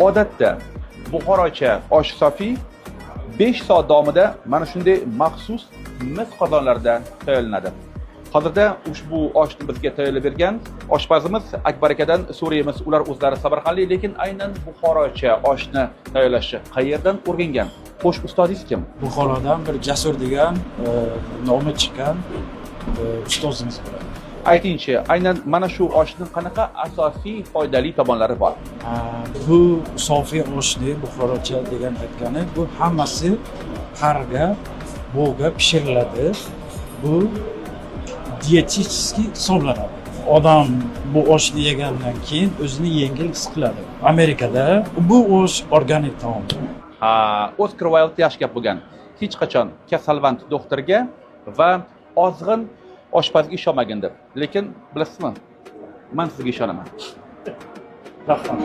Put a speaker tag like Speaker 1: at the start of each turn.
Speaker 1: Odatda Buxorocha osh sofiy 5 soat davomida mana shunday maxsus mis qozonlarda tayyorlanadi. Hozirda ushbu oshni bizga tayyorlab bergan oshpazimiz Akbar akadan so'raymiz. Ular o'zlari samarqandlik, lekin aynan Buxorocha oshni tayyorlashni qayerdan o'rgangan? Xo'sh, ustozingiz kim?
Speaker 2: Buxorodan bir Jasur degan nomi chiqqan ustozimiz bor.
Speaker 1: Aytingchi, aynan mana shu oshning qanaqa asosiy foydali tomonlari bor?
Speaker 2: Bu sofiy oshni Buxorocha degan aytgani, bu hammasi harga, bo'ga pishiriladi. Bu dietetический hisoblanadi. Odam bu oshni yegandan keyin o'zini yengil his qiladi. Amerikada bu osh organik taom.
Speaker 1: Oscar Wilde yaxshi gap bo'lgan. Hech qachon kasalvand doktorga va ozg'in oshpazga ishonmagin deb. Lekin bilasizmi? Men sizga ishonaman.
Speaker 2: Rahmat.